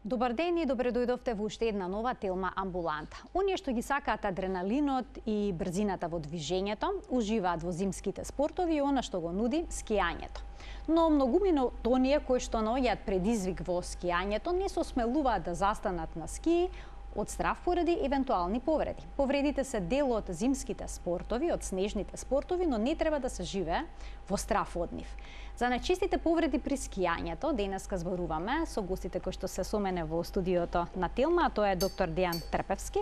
Добар ден и добре дојдовте во уште една нова Телма амбуланта. Оние што ги сакаат адреналинот и брзината во движењето, уживаат во зимските спортови и она што го нуди скијањето. Но многумина од оние кои што наоѓаат предизвик во скијањето не се осмелуваат да застанат на скии од страв поради евентуални повреди. Повредите се дел од зимските спортови, од снежните спортови, но не треба да се живее во страв од нив. За најчестите повреди при скијањето денеска зборуваме со гостите кои што се со мене во студиото на Телма, а тоа е доктор Дејан Трпевски,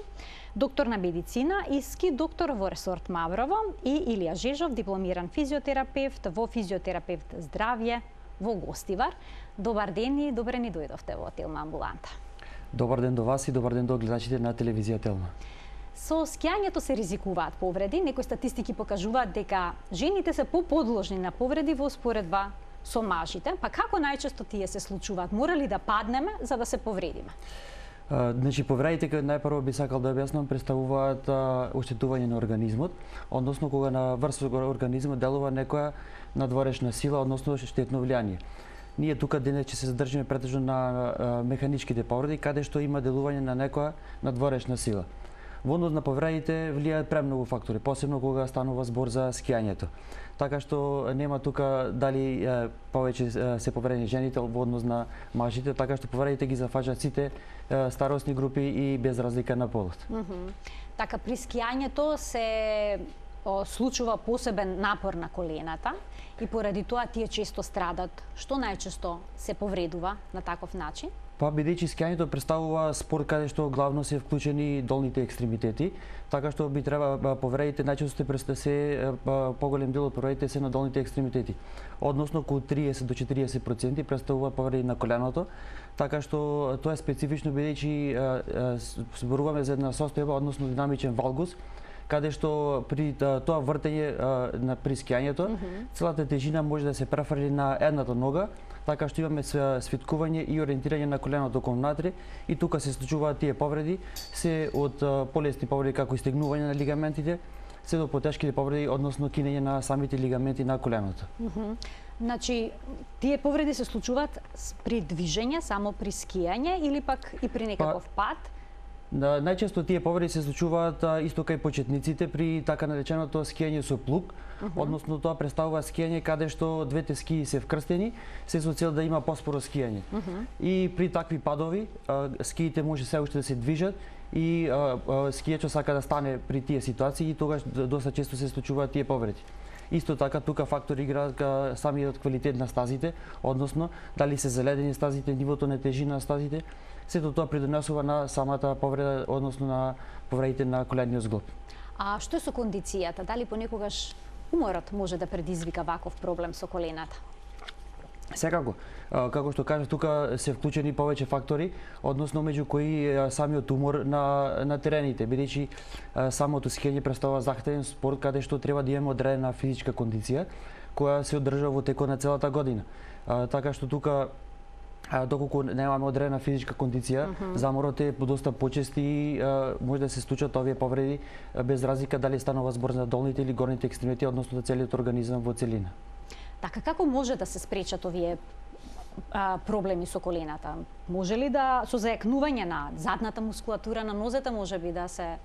доктор на медицина и ски доктор во ресорт Маврово, и Илија Жежов, дипломиран физиотерапевт во физиотерапевт здравје во Гостивар. Добар ден и добре ни дојдовте во Телма амбуланта. Добар ден до вас и добар ден до гледачите на телевизија Телма. Со скијањето се ризикуваат повреди. Некои статистики покажуваат дека жените се поподложни на повреди во споредба со мажите. Па како најчесто тие се случуваат? Мора ли да паднеме за да се повредиме? Значи, повредите, кои најпрво би сакал да објаснам, представуваат оштетување на организмот, односно кога на врз организмот делува некоја надворешна сила, односно штетно влијание. Ние тука денес ќе се задржиме претежно на механичките повреди, каде што има делување на некоја надворешна сила. Во однос на повредите влијаат премногу фактори, посебно кога станува збор за скијањето. Така што нема тука дали повеќе се повредени жените во однос на мажите, така што повредите ги зафаќаат сите старосни групи и без разлика на полот. Така, при скијањето се случува посебен напор на колената и поради тоа тие често страдат. Што најчесто се повредува на таков начин? Па, бидејќи скијањето представува спорт каде што главно се вклучени долните екстремитети, така што би треба повредите најчесто се поголем дел од повредите се на долните екстремитети. Односно околу 30 до 40% представува повреди на коленото, така што тоа е специфично бидејќи зборуваме за една состојба, односно динамичен валгус, каде што при тоа вртење при скијањето целата тежина може да се префрли на едната нога, така што имаме свиткување и ориентирање на коленото кон внатре, и тука се случуваат тие повреди, се од полесни повреди како истегнување на лигаментите, се до потешките повреди, односно кинење на самите лигаменти на коленото. Значи, тие повреди се случуваат при движење, само при скијање или пак и при некаков пат? Најчесто тие повреди се случуваат исто кај почетниците при така нареченото скијање со плуг, односно тоа представува скијање каде што двете скии се вкрстени, се со цел да има поспоро скијање. И при такви падови скиите може се уште да се движат и скијачот сака да стане при тие ситуации и тогаш доста често се случуваат тие повреди. Исто така тука фактори играат самиот квалитет на стазите, односно дали се заледени стазите, нивото на тежина на стазите. Сето тоа придонесува на самата повреда, односно на повредите на колениот зглоб. А што е со кондицијата? Дали понекогаш уморот може да предизвика ваков проблем со колената? Секако, како што кажа, тука се вклучени повеќе фактори, односно меѓу кои самиот умор на терените, бидејќи самото скијање представува захтевен спорт каде што треба да имаме одредена физичка кондиција која се одржува во текот на целата година. Така што тука доколку немаме одредена физичка кондиција, заморот е доста почести и може да се случат овие повреди без разлика дали станува збор за долните или горните екстремити, односно за целиот организам во целина. Така, како може да се спречат овие проблеми со колената? Може ли да со зајакнување на задната мускулатура на нозете можеби да се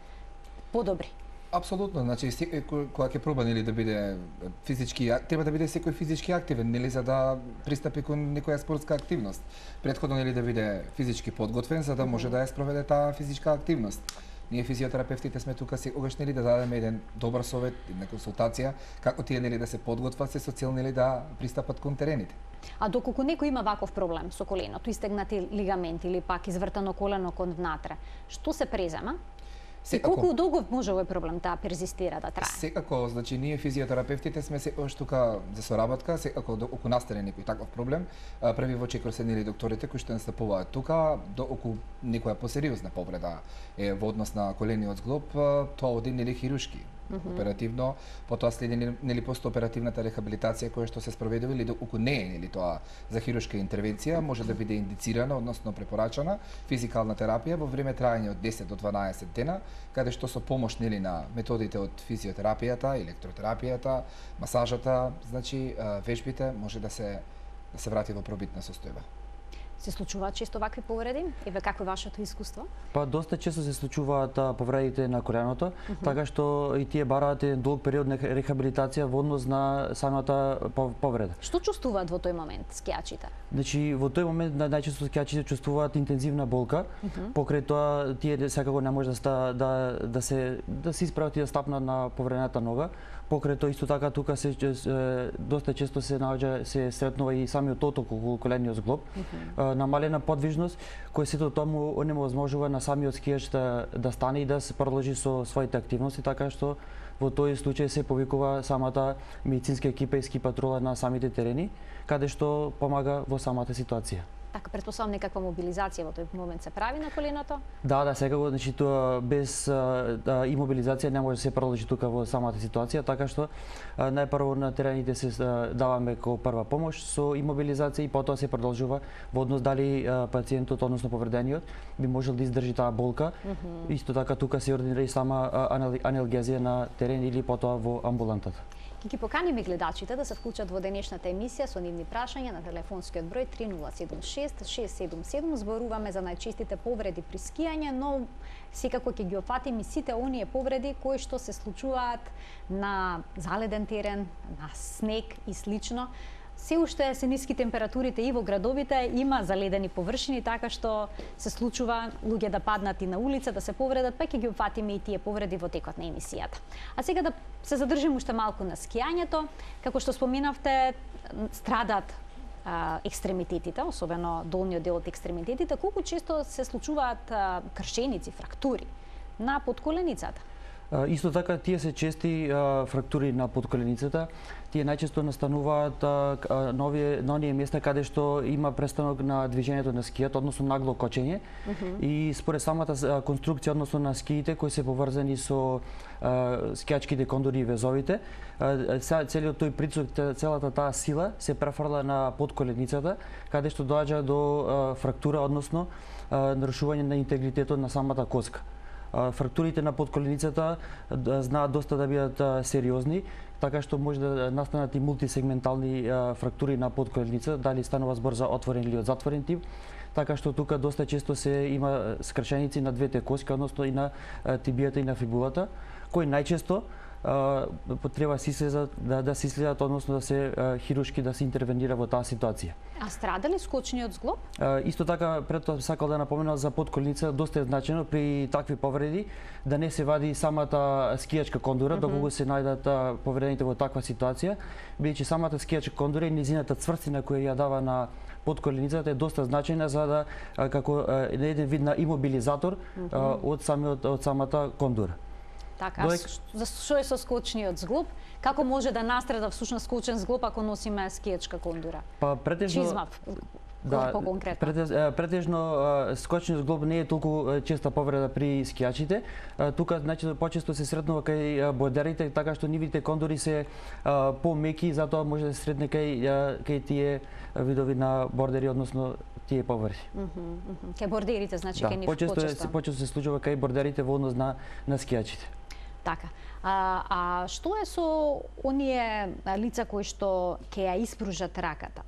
подобри? Апсолутно, значи кога ќе проба нели да биде физички, треба да биде секој физички активен, нели за да пристапи кон некоја спортска активност. Претходно нели да биде физички подготвен за да може да ја спроведе таа физичка активност. Ние физиотерапевтите сме тука секогаш нели да дадеме еден добар совет, една консултација како тие нели да се подготват се со цел нели да пристапат кон терените. А доколку некој има ваков проблем со коленото, истегнати лигаменти или пак извртано колено кон внатре, што се презема? И колку долго може овој проблем да перзистира, да трае? Секако, значи ние физиотерапевтите сме секогаш тука за соработка, секако околу настане некој таков проблем, први во чекор се нели докторите кои што настапуваат тука, околу некоја посериозна повреда е во однос на колениот зглоб, тоа оди нели хирушки. Оперативно, потоа следи нели постоперативната рехабилитација која што се спроведува или доколку не е нели тоа за хирушка интервенција, може да биде индицирана, односно препорачана физикална терапија во време траење од 10 до 12 дена, каде што со помош нели на методите од физиотерапијата, електротерапијата, масажата, значи вежбите може да се врати во пробитна состојба. Се случуваат често вакви повреди? Еве какво е вашето искуство? Па доста често се случуваат повредите на коленото, така што и тие бараат еден долг период на рехабилитација во однос на самата повреда. Што чувствуваат во тој момент скијачите? Значи во тој момент најчесто скијачите чувствуваат интензивна болка, покрај тоа тие секако не може да се исправат и да стапнат на повредената нога. Покрај тоа исто така тука се доста често се се сретнува и самиот оток околу колениот зглоб, намалена подвижност кој сето тоа му онемоżможува на самиот скијач да стане и да се продолжи со своите активности, така што во тој случај се повикува самата медицинска екипа и ски патрула на самите терени, каде што помага во самата ситуација. Така, претпоставам некаква мобилизација во тој момент се прави на коленото? Да, секако, значи тоа без имобилизација не може да се продолжи тука во самата ситуација, така што најпрво на терените се даваме како прва помош со имобилизација и потоа се продолжува во однос дали пациентот, односно повредениот, би можел да издржи таа болка. Исто така тука се ординира и сама аналгезија на терен или потоа во амбулантата. Ќе ги поканиме гледачите да се вклучат во денешната емисија со нивни прашања на телефонскиот број 3076 677. Зборуваме за најчестите повреди при скијање, но секако ќе ги опфатиме сите оние повреди кои што се случуваат на заледен терен, на снег и слично. Се уште се ниски температурите и во градовите, има заледени површини, така што се случува луѓе да паднат и на улица, да се повредат, па ќе ги опфатиме и тие повреди во текот на емисијата. А сега да се задржиме уште малку на скијањето. Како што споменавте, страдат екстремитетите, особено долниот дел од екстремитетите. Колку често се случуваат кршеници, фрактури на подколеницата? Исто така тие се чести фрактури на подколеницата. Тие најчесто настануваат на оние места каде што има престанок на движењето на скијат, односно нагло кочење. И според самата конструкција, односно на скиите кои се поврзани со скијачките кондури и везовите, целиот тој притисок, целата таа сила се префрла на подколеницата, каде што доаѓа до фрактура, односно нарушување на интегритетот на самата коска. Фрактурите на подколеницата знаат доста да бидат сериозни, така што може да настанат и мултисегментални фрактури на подколеницата, дали станува збор за отворен или од затворен тип. Така што тука доста често се има скршеници на двете коски, односно и на тибијата и на фибулата, кои најчесто потреба да се иследат, односно да се хируршки да се интервенира во таа ситуација. А страда ли скочниот зглоб? Исто така, пред тоа сакал да напоменам за подколеница, доста е значено при такви повреди да не се вади самата скијачка кондура, доколку се најдат повредените во таква ситуација, бидејќи самата скијачка кондура и низината цврстина која ја дава на подколеницата е доста значајна за да како еден вид на имобилизатор од самата кондура. Така, за што е со скочниот зглоб? Како може да настрада всушност скочен зглоб ако носиме скијачка кондура? Па претежно Чизмав, претежно скочниот зглоб не е толку честа повреда при скијачите. Тука значи почесто се сретнува кај бордерите, така што нивите кондури се помеки, затоа може да се сретне кај тие видови на бордери, односно тие повреди. Кај бордерите, значи кај нив почесто. Почесто се случува кај бордерите во однос на скијачите. Така. А што е со оние лица кои што ќе ја испружат раката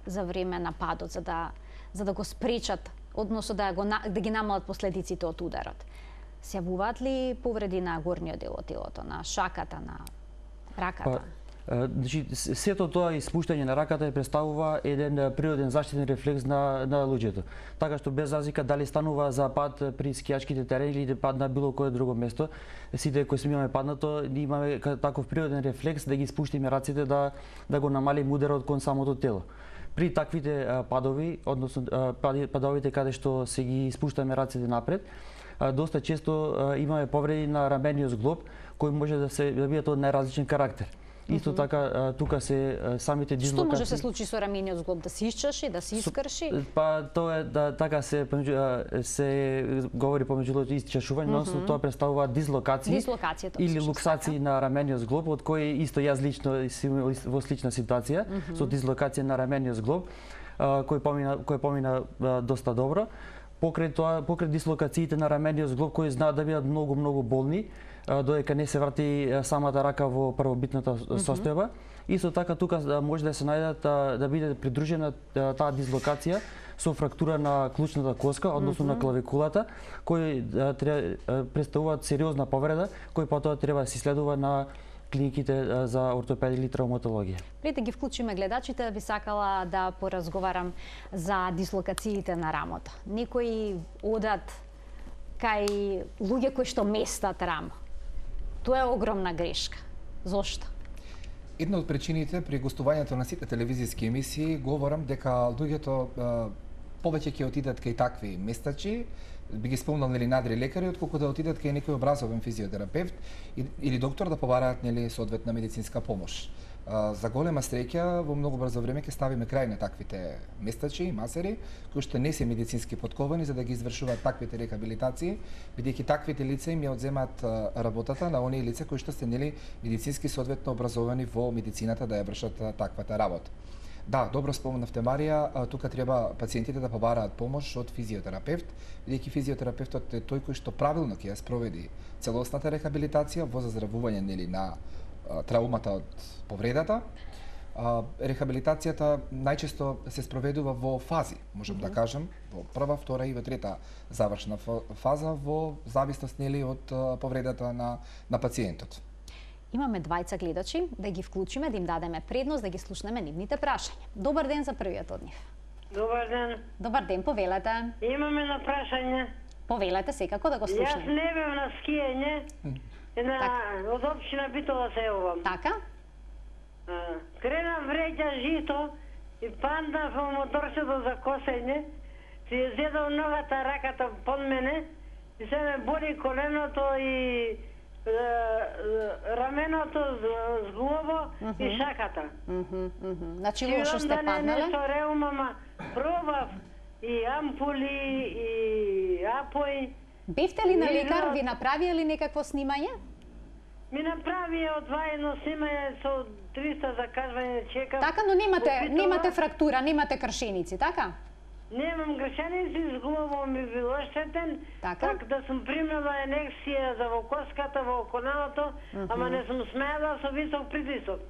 за време на падот, за да го спречат, односно да ги намалат последиците од ударот? Се јавуваат ли повреди на горниот дел од телото, на шаката, на раката? Значи, сето тоа испуштање на раката представува еден природен заштитен рефлекс на луѓето. Така што без разлика дали станува за пад при скијачките терени или пад на било кое друго место, сите кои сме имаме паднато, имаме таков природен рефлекс да ги испуштиме раците да го намалиме ударот кон самото тело. При таквите падови, односно падовите каде што се ги испуштаме раците напред, доста често имаме повреди на рамениот зглоб кои може да бидат од најразличен карактер. Исто така тука се самите дислокации. Што може да се случи со рамениот зглоб, да се исчаши, да се искрши? Па тоа е така се говори помеѓу луѓето исчашување, но тоа представува дислокации или луксации на рамениот зглоб, од кои исто јас лично во слична ситуација со дислокација на рамениот зглоб, кој помина доста добро. Покрај дислокациите на рамениот зглоб кои знаат да бидат многу болни, додека не се врати самата рака во првобитната состојба. Исто така тука може да се најдат да биде придружена таа дислокација со фрактура на клучната коска, односно на клавикулата, кои представуваат сериозна повреда, кој потоа треба да се следува на клиниките за ортопедија или травматологија. Пред да ги вклучиме гледачите, би сакала да поразговарам за дислокациите на рамото. Некои одат кај луѓе кои што местат рамо. Тоа е огромна грешка. Зошто? Една од причините при гостувањето на сите телевизиски емисии говорам дека луѓето повеќе ќе отидат кај такви местачи, би ги спомнал нели надри лекари, отколку да отидат кај некој образован физиотерапевт или доктор да побараат нели соодветна медицинска помош. За голема среќа во многу брзо време ќе ставиме крај на таквите местачи и масери кои што не се медицински подковани за да ги извршуваат таквите рехабилитации, бидејќи таквите лица им ја одземаат работата на оние лица кои што се нели медицински соодветно образовани во медицината да ја вршат таквата работа. Да, добро спомнавте, Марија, тука треба пациентите да побараат помош од физиотерапевт, бидејќи физиотерапевтот е тој кој што правилно ќе ја спроведи целосната рехабилитација во заздравување нели на траумата од повредата. Рехабилитацијата најчесто се спроведува во фази, можам да кажам, во прва, втора и во трета завршна фаза во зависност нели од повредата на пациентот. Имаме двајца гледачи, да ги вклучиме, да им дадеме предност, да ги слушнеме нивните прашања. Добар ден за првиот од нив. Добар ден. Добар ден, повелете. Имаме на прашање. Повелете секако да го слушнеме. Јас не бев на скијање, од општина Битола се јавувам. Така? Кренам вреќа жито и паднав во моторчето за косење, си ја зедов ногата, раката под мене и се ме боли коленото и раменото зглобо и шаката. Значи лошо сте паднале? Нешто реумама, пробав и ампули и апој. Бевте ли на лекар, ви направија ли некакво снимање? Ми направија одваено снимање со 300 закажување чекам. Така, но немате фрактура, немате кршеници, така? Немам гршеници, зглобо ми бил оштетен, така да сум примила енексија за во коската, во коленото, ама не сум смеела со висок притисок.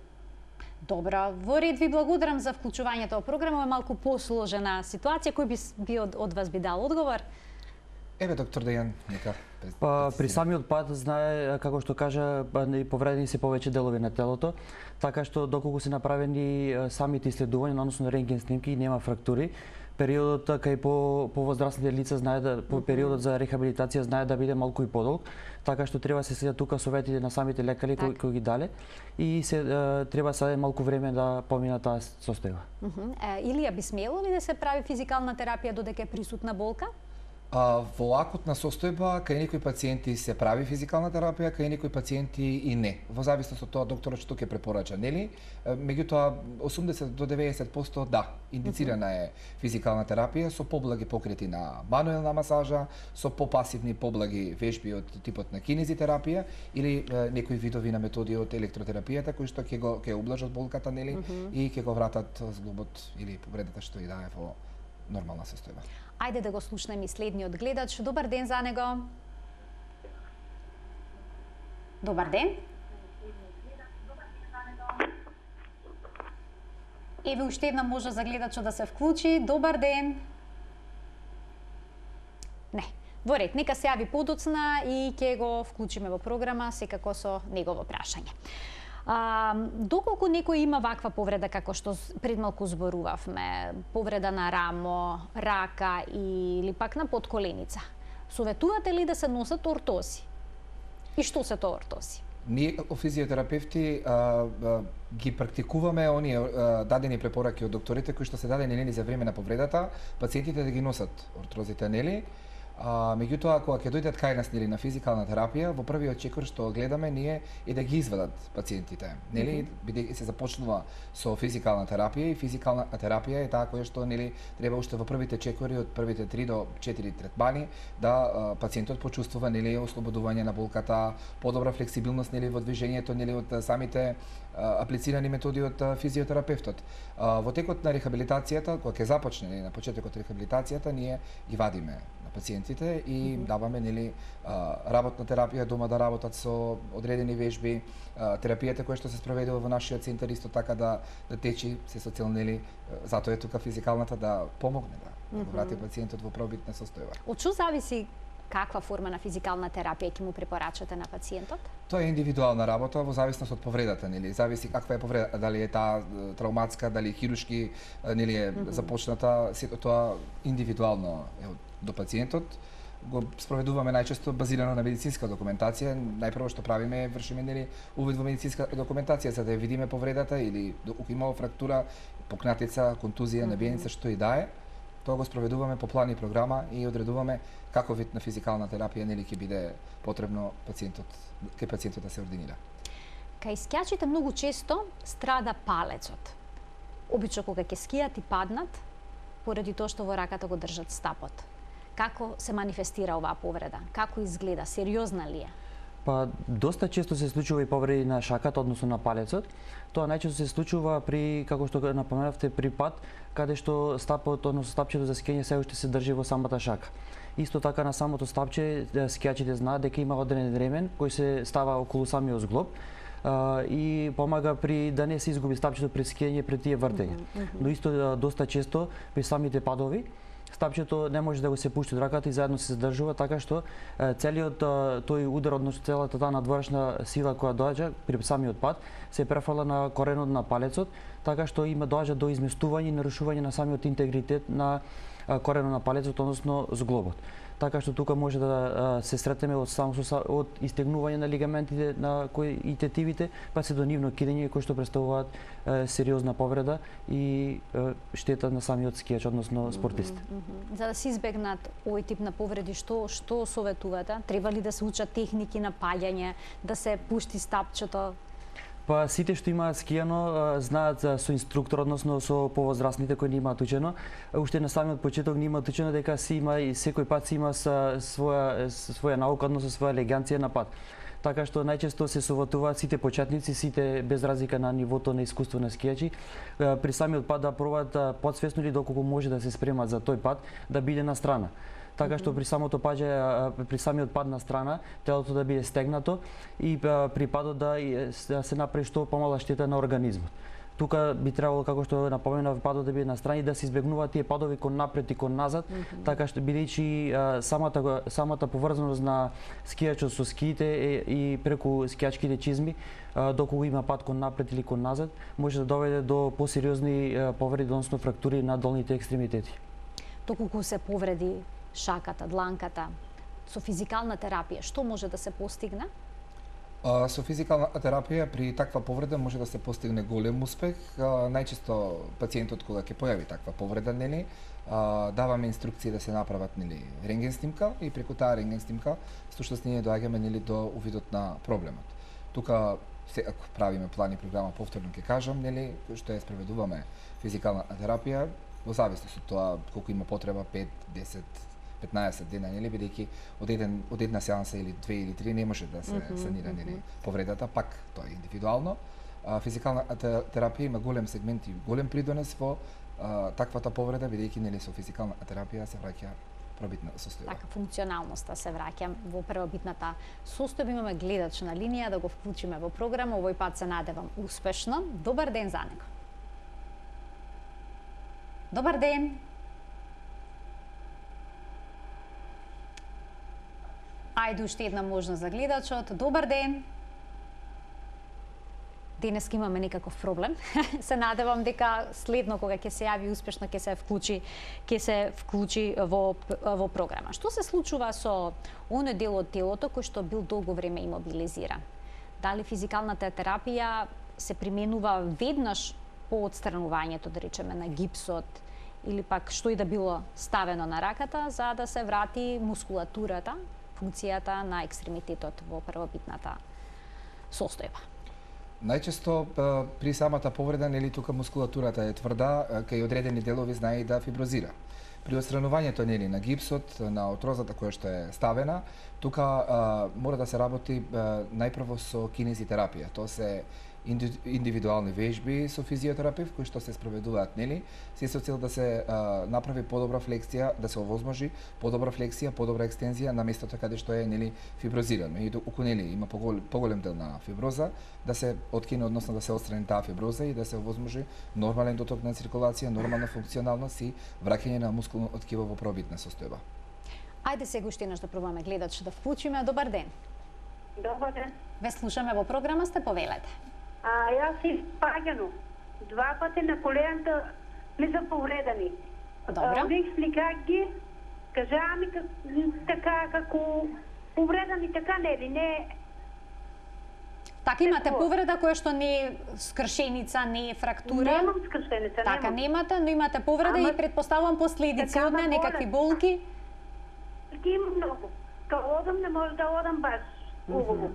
Добро, во ред ви благодарам за вклучувањето во програма, е малку посложена ситуација, кој би од вас би дал одговор? Еве доктор Дејан, нека. При самиот пат знае, како што кажа, повредени се повеќе делови на телото, така што доколку се направени самите исследувања, односно рентген снимки, нема фрактури. Периодот кај повозрастните лица знае периодот за рехабилитација знае да биде малку и подолг, така што треба се следат тука советите на самите лекари кои ги дале и треба се малку време да помина таа состојба. Илија, би смело ли да се прави физикална терапија додека е присутна болка? Во акутна состојба, кај некои пациенти се прави физикална терапија, кај некои пациенти и не. Во зависност од тоа докторот што ќе препорача, нели? Меѓутоа 80 до 90% да, индицирана е физикална терапија со поблаги покрети на мануелна масажа, со попасивни поблаги вежби од типот на кинезитерапија или некои видови на методи од електротерапијата кои што ќе ублажат болката, нели? И ќе го вратат зглобот или повредата што и да е во нормална состојба. Ајде да го слушнеме и следниот гледач. Добар ден за него. Добар ден. Еве уште една можа за гледачот да се вклучи. Добар ден. Не. Во ред, нека се јави подоцна и ќе го вклучиме во програма секако со негово прашање. Доколку некој има ваква повреда како што пред малку зборувавме, повреда на рамо, рака или пак на подколеница, советувате ли да се носат ортози? И што се тоа ортози? Ние физиотерапевти ги практикуваме оние дадени препораки од докторите кои што се дадени нели за време на повредата, пациентите да ги носат ортрозите, нели? Меѓутоа, кога ќе дојдат кај нас нели на физикална терапија, во првиот чекор што гледаме ние е да ги извадат пациентите, нели, бидејќи се започнува со физикална терапија и физикална терапија е таа која што нели треба уште во првите чекори од првите 3 до 4 третмани да пациентот почувствува нели ослободување на болката, подобра флексибилност нели во движењето нели од самите аплицирани методи од физиотерапевтот. Во текот на рехабилитацијата, кога ќе започне нели на почетокот рехабилитацијата, ние ги вадиме пациентите и даваме нели работна терапија дома да работат со одредени вежби, терапијата која што се спроведува во нашиот центар исто така да течи се со цел нели затоа е тука физикалната да помогне да да го врати пациентот во пробитна состојба. Од што зависи каква форма на физикална терапија ќе му препорачате на пациентот? Тоа е индивидуална работа во зависност од повредата, нели? Зависи каква е повреда, дали е таа травматска, дали хируршки, нели е започната, сето тоа индивидуално е до пациентот. Го спроведуваме најчесто базирано на медицинска документација. Најпрво што правиме е вршиме нели увид во медицинска документација за да ја видиме повредата или ако има фрактура, покнатица, контузија, набиеница, што и да е. Тоа го спроведуваме по план и програма и одредуваме каков вид на физикална терапија нели ќе биде потребно пациентот да се ординира. Кај скијачите многу често страда палецот. Обично кога ќе скијат и паднат, поради тоа што во раката го држат стапот. Како се манифестира оваа повреда? Како изгледа? Сериозна ли е? Па доста често се случува и повреди на шаката, односно на палецот. Тоа најчесто се случува при, како што напоменавте, при пат, каде што стапот, односно стапчето за скијање се уште се држи во самата шака. Исто така на самото стапче скијачите знаат дека има одреден ремен кој се става околу самиот зглоб и помага при да не се изгуби стапчето при скијање пред тие вртења. Но исто доста често при самите падови стапчето не може да го се пушти од раката и заедно се задржува, така што целиот тој удар, односно целата таа надворешна сила која доаѓа при самиот пад се префрла на коренот на палецот, така што има доаѓа до изместување и нарушување на самиот интегритет на коренот на палецот, односно зглобот. Така што тука може да се сретнеме од истегнување на лигаментите на кои и тетивите, па се до нивно кидење кои што претставуваат сериозна повреда и штета на самиот скијач, односно спортист. За да се избегнат овој тип на повреди, што советувате? Треба ли да се учат техники на паѓање, да се пушти стапчето? Па сите што имаат скијано знаат со инструктор, односно со повозрастните кои не имаат учено. Уште на самиот почеток не имаат учено дека си има и секој пат си има своја наука, односно своја елеганција на пат. Така што најчесто се советуваат сите почетници, сите без разлика на нивото на искуство на скијачи, при самиот пат да пробаат подсвесно или доколку може да се спремат за тој пат, да биде на страна. Така што при самото паѓање, при самиот пад на страна, телото да биде стегнато и при падот да се направи што помала штета на организмот. Тука би требало, како што напоменав, падот да биде на страна и да се избегнуваат тие падови кон напред и кон назад, така што бидејќи самата поврзаност на скијачот со скиите и преку скијачките чизми, доколку има пад кон напред или кон назад, може да доведе до посериозни повреди, односно фрактури на долните екстремитети. Доколку се повреди шаката, дланката, со физикална терапија, што може да се постигне? Со физикална терапија при таква повреда може да се постигне голем успех. Најчесто пациентот кога ќе појави таква повреда, нели, даваме инструкции да се направат нели рентген снимка и преку таа рентген снимка всушност ние доаѓаме нели до увидот на проблемот. Тука ако правиме план и програма, повторно ќе кажам, нели, што ја спроведуваме физикална терапија во зависност од тоа колку има потреба, 5, 10, 15 дена, нели, бидејќи од една сеанса или 2 или 3 не може да се санира нели повредата, пак тоа е индивидуално. Физикална терапија има голем сегмент и голем придонес во таквата повреда, бидејќи нели со физикална терапија се враќа првобитна состојба. Така, функционалноста се враќа во првобитната состојба. Имаме гледач на линија, да го вклучиме во програма. Овој пат се надевам успешно. Добар ден за него. Добар ден. Ајде уште една можност за гледачот. Добар ден. Денеска имаме некаков проблем. Се надевам дека следно кога ќе се јави успешно ќе се вклучи во програма. Што се случува со оној дел од телото кој што бил долго време имобилизиран? Дали физикалната терапија се применува веднаш по отстранувањето, да речеме, на гипсот или пак што и да било ставено на раката за да се врати мускулатурата, функцијата на екстремитетот во првобитната состојба? Најчесто при самата повреда, нели, тука мускулатурата е тврда, кај одредени делови знае и да фиброзира. При отстранувањето, нели, на гипсот, на отрозата која што е ставена, тука мора да се работи најпрво со кинезитерапија. Тоа се индивидуални вежби со физиотерапевт кои што се спроведуваат, нели, се со цел да се направи подобра флексија, да се овозможи подобра флексија, подобра екстензија на местото каде што е, нели, фиброзирано. И доколку, нели, има поголем дел на фиброза, да се откине, односно да се отстрани таа фиброза и да се овозможи нормален доток на циркулација, нормална функционалност и враќање на мускулно ткиво во пробитна состојба. Ајде сега уште еднаш да пробаме гледач да вклучиме. Добар ден. Добар ден. Ве слушаме во програма, сте, повелете. Јас си паѓано. 2 пати на колената ми се повредени. Добро. Explica ги, кажа ми така како повредени, така нели, не... Така имате повреда која што не е скршеница, не е фрактура? Немам скршеница, немам. Така немате, но имате повреда и предпоставувам последици од неа, некакви болки? Имам многу. Као одам, не може да одам баш убаво.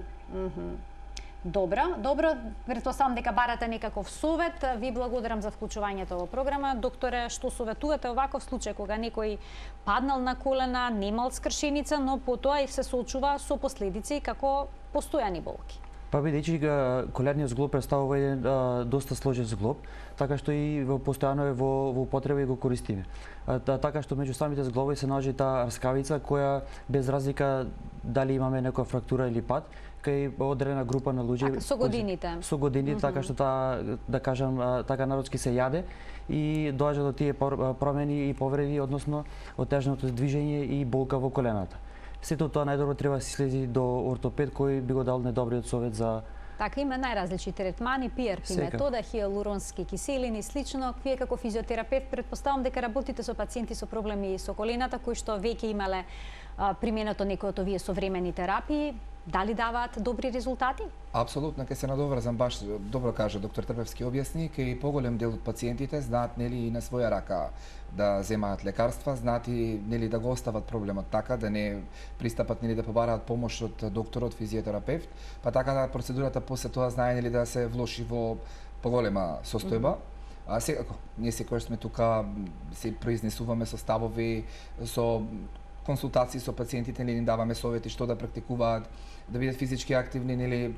Добро, претпоставам дека барате некаков совет. Ви благодарам за вклучувањето во програма. Докторе, што советувате оваков случај кога некој паднал на колена, немал скршеница, но потоа и се соочува со последици како постојани болки? Па бидејќи коленниот зглоб представува еден доста сложен зглоб, така што и постојано е во употреба и го користиме. Така што меѓу самите зглоби се наоѓа таа рскавица која без разлика дали имаме некоја фрактура или пад, кај одредена група на луѓе така, со годините. Со годините, така што таа, да кажам, така народски се јаде и доаѓа до тие промени и повреди, односно отежното движење и болка во колената. Сето тоа најдобро треба да се следи до ортопед кој би го дал најдобриот совет за... Така, има најразлични третмани, PRP метода, хиалуронски киселини и слично. Вие како физиотерапевт претпоставам дека работите со пациенти со проблеми со колената кои што веќе имале применето некои од овие современи терапии. Дали даваат добри резултати? Апсолутно, ке се надоврзам, баш добро кажа доктор Трпевски објасни, кај поголем дел од пациентите знаат, нели, и на своја рака да земаат лекарства, знаат и, нели, да го остават проблемот така, да не пристапат, нели, да побараат помош од докторот, физиотерапевт, па така да процедурата после тоа знае, нели, да се влоши во поголема состојба. А секако, ние секогаш сме тука, се произнесуваме со ставови, со консултации со пациентите, нели, даваме совети што да практикуваат, да бидат физички активни, нели,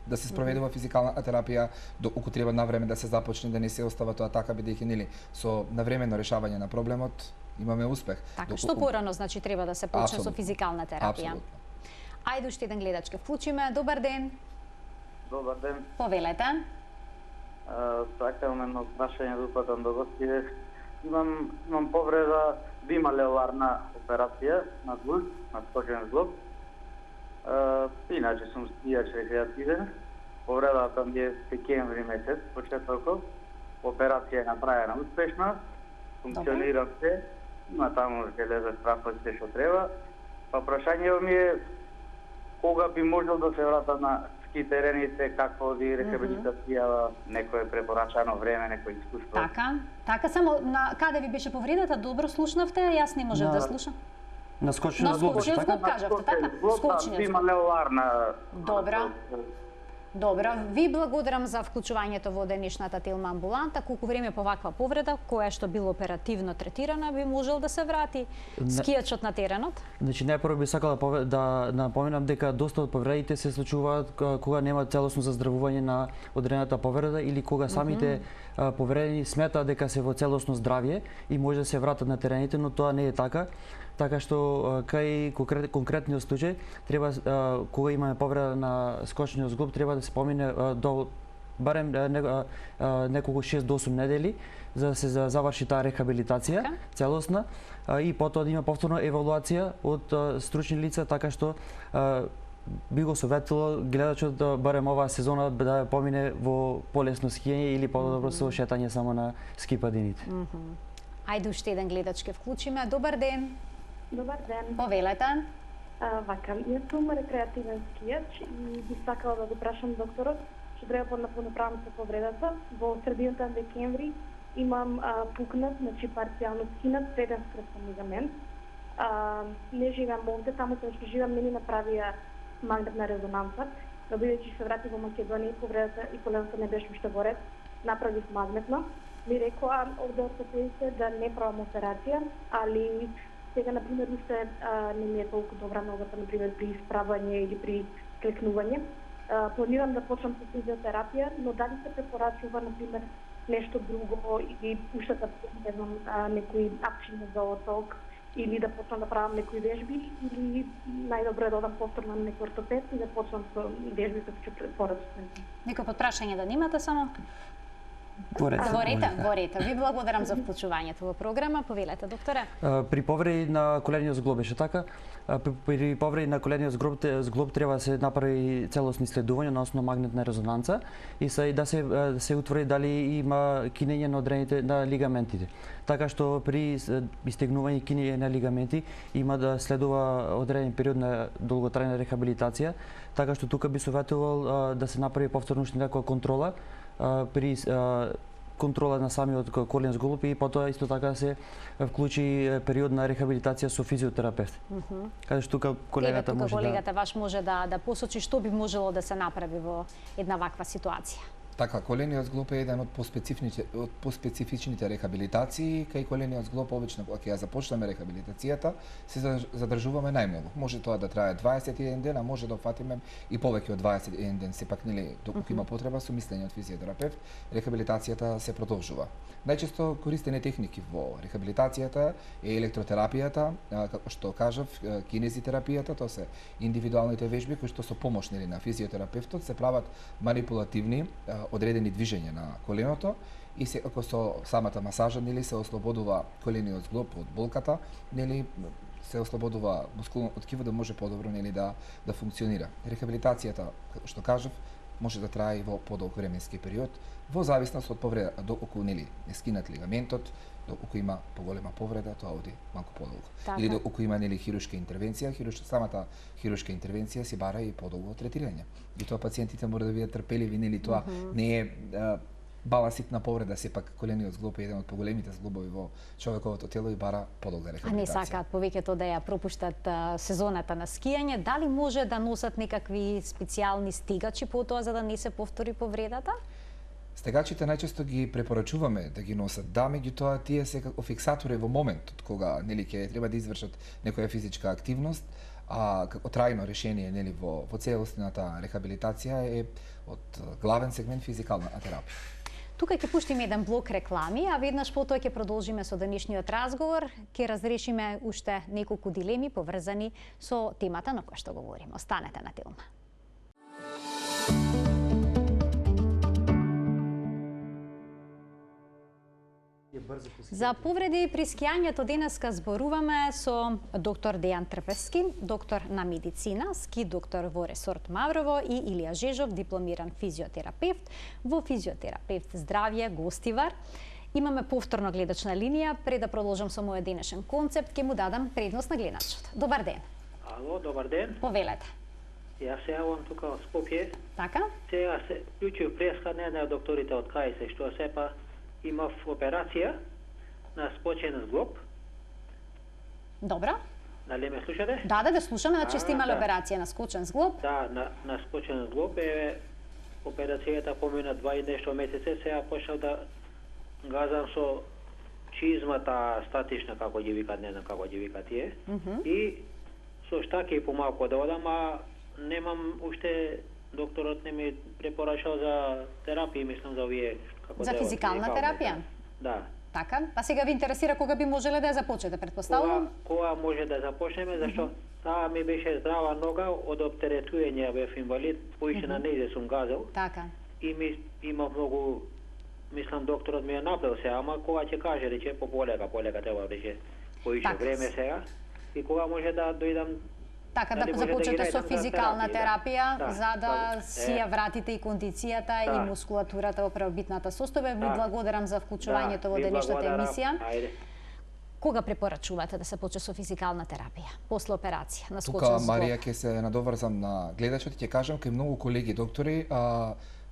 да се спроведува физикална терапија, доколку треба на време да се започне, да не се остава тоа така, бидејќи, нели, со навремено решавање на проблемот имаме успех. Така, што порано значи треба да се почне со физикална терапија? Апсолутно. Ајде уште еден гледач ке вклучиме. Добар ден. Добар ден. Повелете. Сакам едно прашање да упатам до гостите. Имам повреда бималеварна операција на зглоб, на скочен зглоб. Иначе сум скијач рекреативен. Повредата ми е декември месец, почетокот. Операција е направена успешна. Функционира се. Има таму железа страфот се што треба. Па прашањето ми е кога би можел да се врата на ски терените, какво оди рехабилитација, некое препорачано време, некој искуство. Така, само на каде ви беше повредата? Добро слушнавте, јас не можев да слушам. На скочниот зглоб, така? На скочниот кажавте, така? Скочниот зглоб. Има леоварна. Добро, ви благодарам за вклучувањето во денешната телма амбуланта. Колку време по ваква повреда, која што било оперативно третирана, би можел да се врати скијачот на теренот? Значи, најпрво би сакала да напоменам дека доста од повредите се случуваат кога нема целосно заздравување на одредената повреда или кога самите повредени сметаат дека се во целосно здравје и може да се вратат на терените, но тоа не е така. Така што кај конкретниот случај треба кога имаме повреда на скочниот зглоб треба да се помине до барем неколку 6 до 8 недели за да се заврши таа рехабилитација целосна и потоа да има повторна евалуација од стручни лица, така што би го советувал гледачот да барем оваа сезона да помине во полесно скијање или подобро со шетање само на ски падините. Ајде уште еден гледач ке вклучиме. Добар ден. Добар ден. Повелете. Вака, јас сум рекреативен скијач и би сакала да го прашам докторот што треба да понаправам со повредата. Во средината на декември имам пукнат, значи парцијално скинат среден скрстен лигамент. Не живеам овде, таму што живеам не ми направија магнетна резонанса, но бидејќи се вратив во Македонија, повредата и коленото не беше уште во ред, направив магнетно. Ми рекоа овде ортопедите да не правам операција, али сега, например, уште не ми е толку добра ногата, например, при исправање или при клекнување. планирам да почнам со физиотерапија, но дали се препорачува, например, нешто друго или уште да почнам некои начини за оток или да почнам да правам некои вежби или најдобро е да одам повторно на некој ортопед и да почнам со вежбите што препорачувам. Некој подпрашање да немате само? Ворете. Ви благодарам за вклучувањето во програма. Повелете, докторе. При повреди на колениот зглоб беше така. При повреди на колениот зглоб треба да се направи целосни следувања на основа магнетна резонанца и да се утврди дали има кинење на одредените на лигаментите. Така што при истегнување и кинење на лигаменти има да следува одреден период на долготрајна рехабилитација, така што тука би советувал да се направи повторно уште некоја контрола при контрола на самиот колен зглоб и потоа исто така се вклучи период на рехабилитација со физиотерапевт. Каде што тука колегата може колегата ваш може да посочи што би можело да се направи во една ваква ситуација. Така, колениот зглоб е еден од поспецифичните рехабилитации, кај колениот зглоб обично кога ќе ја започнеме рехабилитацијата, се задржуваме најмногу. Може тоа да трае 21 ден, а може да фатиме и повеќе од 21 ден, сепак нели доколку има потреба со мислење од физиотерапевт, рехабилитацијата се продолжува. Најчесто користени техники во рехабилитацијата е електротерапијата, како што кажав, кинезитерапијата, тоа се индивидуалните вежби кои што со помош нели на физиотерапевтот се прават манипулативни одредени движења на коленото и ако со самата масажа нели се ослободува колениот зглоб од болката, нели се ослободува мускулното ткиво да може подобро нели да функционира. Рехабилитацијата, како што кажав, може да трае и во подолг временски период, во зависност од повреда, доколку нели е скинат лигаментот, доколку има поголема повреда, тоа оди малку подолго. Така. Или доколку има нели хируршка интервенција, самата хируршка интервенција си бара и подолго третирање. И тоа пациентите мора да бидат трпеливи, нели тоа не е бала ситна повреда, сепак колениот зглоб е еден од поголемите зглобови во човековото тело и бара подолга рехабилитација. А не сакаат повеќето да ја пропуштат сезоната на скијање, дали може да носат некакви специјални стегачи по тоа за да не се повтори повредата? Стегачите најчесто ги препорачуваме да ги носат, да, меѓутоа тие се како фиксатори во моментот кога нели ќе треба да извршат некоја физичка активност, а како трајно решение нели во целосната рехабилитација е од главен сегмент физикална терапија. Тука ќе пуштиме еден блок реклами, а веднаш потоа ќе продолжиме со денешниот разговор, ќе разрешиме уште неколку дилеми поврзани со темата на која што говориме. Останете на Телма. За повреди при скијањето денеска зборуваме со доктор Дејан Трпевски, доктор на медицина, ски доктор во ресорт Маврово и Илија Жежов, дипломиран физиотерапевт во физиотерапевт здравје Гостивар. Имаме повторно гледачна линија. Пред да продолжам со мојот денешен концепт, ќе му дадам предност на гледачот. Добар ден. Ало, добар ден. Повелете. Јас се јавам тука од Скопје. Така? Сега се вклучив прескане една од докторите од КАИС, што сепа имав операција на скочен зглоб. Добро. Нали ме слушате? Да, слушаме, значи сте имали операција на скочен зглоб. Да, на скочен зглоб е операцијата помина 2 и нешто месеци, сега почнав да газам со чизмата статична, како ги викат, не знам како ги викат тие. И со штаки помалку да одам, а немам уште, докторот не ми препорачал за терапија, мислам за овие како за физикална терапија? Да. Така, па сега ви интересира кога би можеле да ја започнете, предпоставувам? Кога може да започнеме, зашто таа ми беше здрава нога, од оптеретување бев инвалид, поише на нејзе сум газел. Така. И има многу, мислам докторот ми ја направил сега, ама кога ќе каже, рече полека треба рече поише време сега. И кога може да дојдам. Така, да започнете со физикална терапија, за да си ја вратите и кондицијата и мускулатурата во првобитната состојба. Ви благодарам за вклучувањето во денешната емисија. Кога препорачувате да се почне со физикална терапија после операција на скочен зглоб? Тука, Марија, ќе се надоврзам на гледачот и ќе кажам кај многу колеги доктори,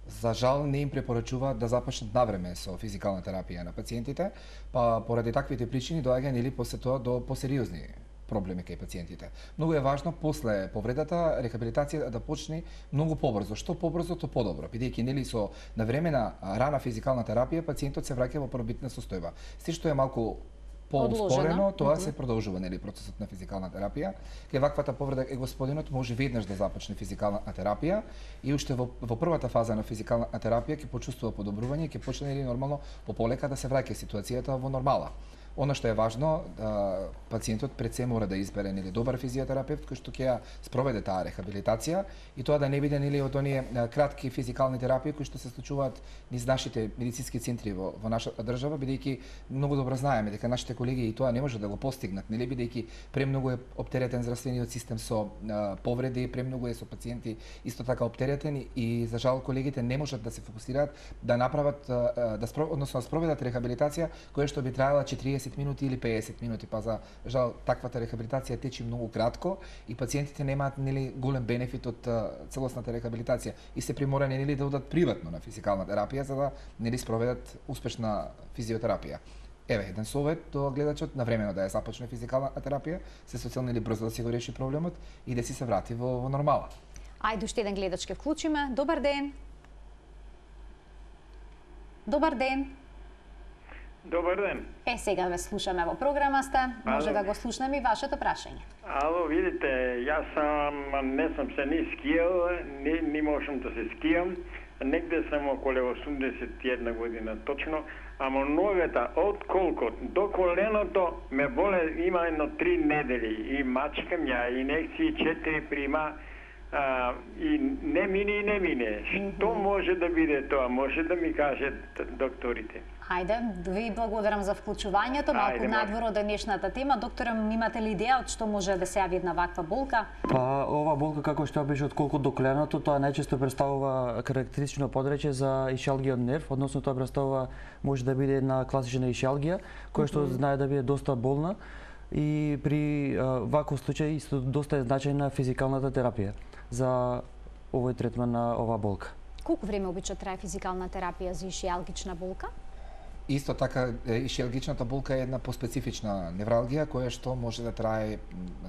за жал не им препорачуваат да започнат навреме со физикална терапија на пациентите, па поради таквите причини доаѓа нели после тоа до посериозни проблеми кај пациентите. Многу е важно после повредата рехабилитација да почне многу побрзо. Што побрзо, то подобро, бидејќи нели со навремена рана физикална терапија пациентот се враќа во првобитна состојба. Се што е малку поуспорено, тоа се продолжува нели процесот на физикална терапија. Кај ваквата повреда е господинот може веднаш да започне физикална терапија и уште во првата фаза на физикална терапија ќе почувствува подобрување и ќе почне нели нормално полека да се враќа ситуацијата во нормала. Она што е важно, пациентот пред се мора да избере нели добар физиотерапевт кој што ќе ја спроведе таа рехабилитација и тоа да не биде нели од оние кратки физикални терапии кои што се случуваат низ нашите медицински центри во нашата држава, бидејќи многу добро знаеме дека нашите колеги и тоа не може да го постигнат, нели бидејќи премногу е оптеретен здравствениот систем со повреди, премногу е со пациенти исто така оптеретен и за жал колегите не можат да се фокусираат да направат односно да спроведат рехабилитација која што би траела 40 минути или 50 минути, па за жал таквата рехабилитација тече многу кратко и пациентите немаат нели голем бенефит од целосната рехабилитација и се приморани нели да одат приватно на физикална терапија за да нели спроведат успешна физиотерапија. Еве еден совет до гледачот на времено да ја започне физикална терапија, се со цел нели брзо да си го реши проблемот и да си се врати во нормала. Ајде уште еден гледач ке вклучиме. Добар ден. Добар ден. Добар ден. Сега ве слушаме во програма сте. Може да го слушнеме и вашето прашање. Ало, видите, јас не сум се ни скијал, не можам да се скијам. Негде сум околу 81 година точно, ама ногата од колкот до коленото ме боле има едно 3 недели и мачкам ја, инекции 4 прима и не мине. Што може да биде тоа? Може да ми кажат докторите. Ајде, ви благодарам за вклучувањето. Малку надвор од денешната тема. Докторе, имате ли идеја од што може да се јави една ваква болка? Па, ова болка како што беше од колкот до коленото, тоа најчесто представува карактеристично подрече за ишалгиот нерв, односно тоа представува може да биде една класична ишалгија, која што знае да биде доста болна и при ваков случај исто доста е значајна физикалната терапија за овој третман на ова болка. Колку време обично трае физикална терапија за ишиалгична болка? Исто така, ишиалгичната болка е една поспецифична невралгија која што може да трае,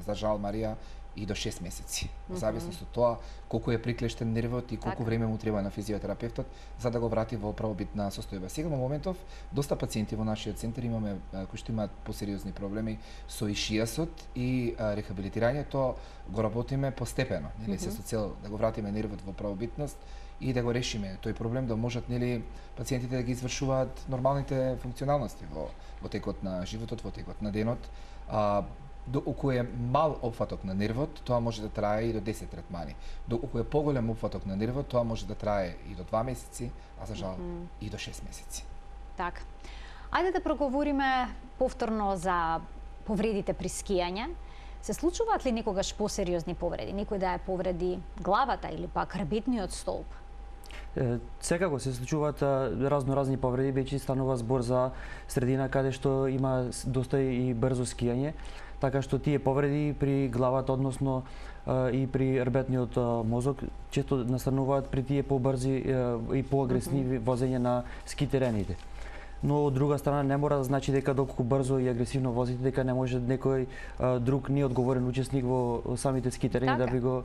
за жал Марија, и до 6 месеци. Во зависност од тоа колку е приклештен нервот и колку време му треба на физиотерапевтот за да го врати во правобитна состојба. Сега во моментов доста пациенти во нашиот центар имаме кои што имаат посериозни проблеми со ишијасот и рехабилитирањето го работиме постепено, нели се со цел да го вратиме нервот во правобитност и да го решиме тој проблем, да можат нели пациентите да ги извршуваат нормалните функционалности во текот на животот, во текот на денот. Доколку е мал опфаток на нервот, тоа може да трае и до 10 третмани. Доколку е поголем опфаток на нервот, тоа може да трае и до 2 месеци, а за жал и до 6 месеци. Така. Ајде да проговориме повторно за повредите при скијање. Се случуваат ли некогаш посериозни повреди? Некој да ја повреди главата или пак хрбетниот столб? Секако се случуваат разни повреди, веќе станува збор за средина каде што има доста и брзо скијање, така што тие повреди при главата, односно и при хрбетниот мозок, често настануваат при тие побрзи и поагресивни возење на ски терените. Но од друга страна не мора да значи дека доколку брзо и агресивно возите дека не може некој друг неодговорен учесник во самите ски терени да ви го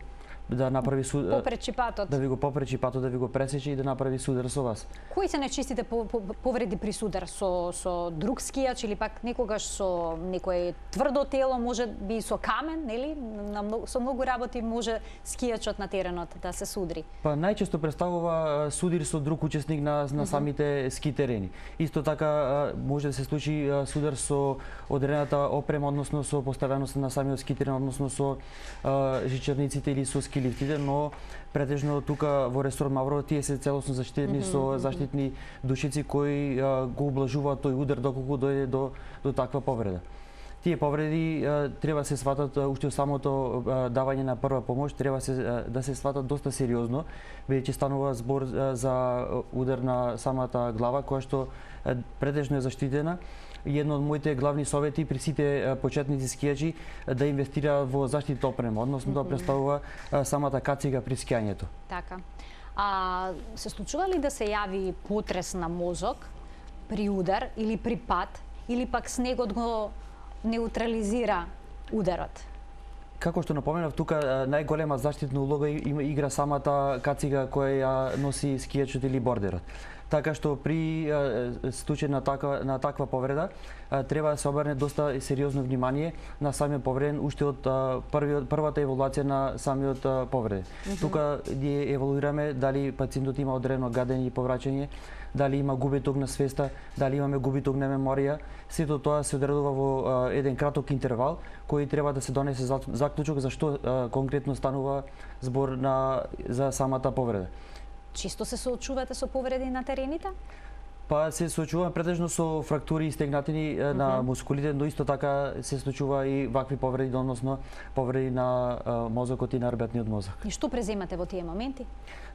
да направи попречи патот. Да ви го попречи патот, да ви го пресече и да направи судар со вас. Кои се најчистите повреди при судар? Со друг скијач или пак некогаш со некое тврдо тело, може би со камен, нели? Со многу работи може скијачот на теренот да се судри. Па најчесто представува судир со друг учесник на самите ски терени. Исто така може да се случи судар со одредената опрема, односно со поставеност на самиот ски терен, односно со жичарниците или со ски лифтите, но претежно тука во ресор Мавро тие се целосно заштитени со заштитни душици кои го ублажуваат тој удар доколку дојде до таква повреда. Тие повреди треба се сватат уште самото давање на прва помош, треба да се сватат доста сериозно, бидејќи станува збор за удар на самата глава која што претежно е заштитена. Едно од моите главни совети при сите почетници скијачи да инвестираат во заштитна опрема, односно да представува самата кацига при скијањето. Така. Се случува ли да се јави потрес на мозок при удар или при пад, или пак снегот го неутрализира ударот? Како што напоменав, тука најголема заштитна улога игра самата кацига која ја носи скијачот или бордерот. така што при случај на таква повреда треба да се обрне доста сериозно внимание на самиот повреден уште од првата евалуација на самиот повреден. Тука ние евалуираме дали пациентот има одредено гадење и повраќање, дали има губиток на свеста, дали имаме губиток на меморија. Сето тоа се одредува во еден краток интервал кој треба да се донесе заклучок за што конкретно станува збор за самата повреда. Чисто се соочувате со повреди на терените? Па се соочуваме претежно со фрактури и стегнатини на мускулите, но исто така се случува и вакви повреди, односно повреди на мозокот и на арбетниот мозок. И што преземате во тие моменти?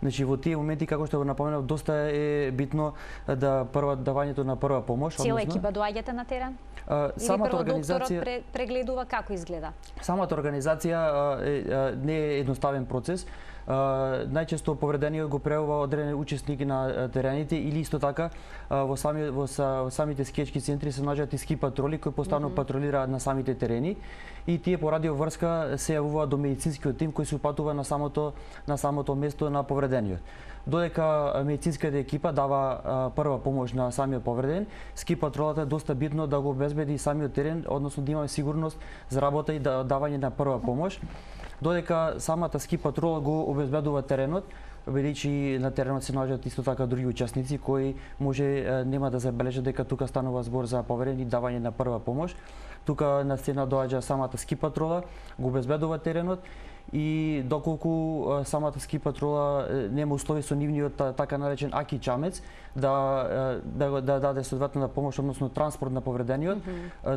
Значи во тие моменти, како што го напоменав, доста е битно да давањето на прва помош. Цела екипа доаѓате на терен? Самата организација докторот прегледува како изгледа? Самата организација не е едноставен процес. Најчесто повредениот го преува одредени учесници на терените или исто така во самите скечки центри се наоѓаат и ски патроли кои постојано патролираат на самите терени и тие по радиоврска се јавуваат до медицинскиот тим кој се упатува на самото место на повредениот. Додека медицинската екипа дава прва помош на самиот повреден, ски патролата е доста битно да го обезбеди самиот терен, односно да имаме сигурност за работа и давање на прва помош. Додека самата ски патрола го обезбедува теренот, бидејќи на теренот се наоѓаат исто така други учесници кои нема да забележат дека тука станува збор за повреден и давање на прва помош. Тука на сцена доаѓа самата ски патрола, го обезбедува теренот и доколку самата ски патрола нема услови со нивниот така наречен аки чамец да даде соодветната помош, односно транспорт на повредениот,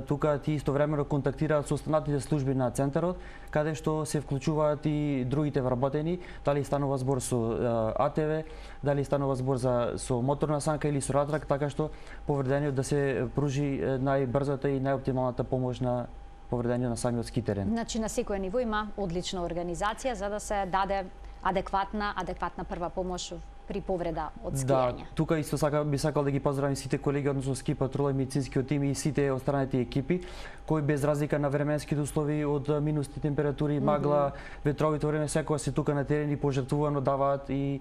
тука ти истовремено контактираат со останатите служби на центарот, каде што се вклучуваат и другите вработени, дали станува збор со АТВ, дали станува збор со моторна санка или со ратрак, така што повредениот да се пружи најбрзата и најоптималната помош на повредение на самиот ски терен. Значи на секој ниво има одлична организација за да се даде адекватна прва помош при повреда од скијање. Да, тука исто би сакал да ги поздравам сите колеги, односно ски патрола, медицинскиот тим и сите останати екипи кои без разлика на временските услови од минусни температури, магла, ветровито време, секогаш се тука на терен и пожртвувано даваат и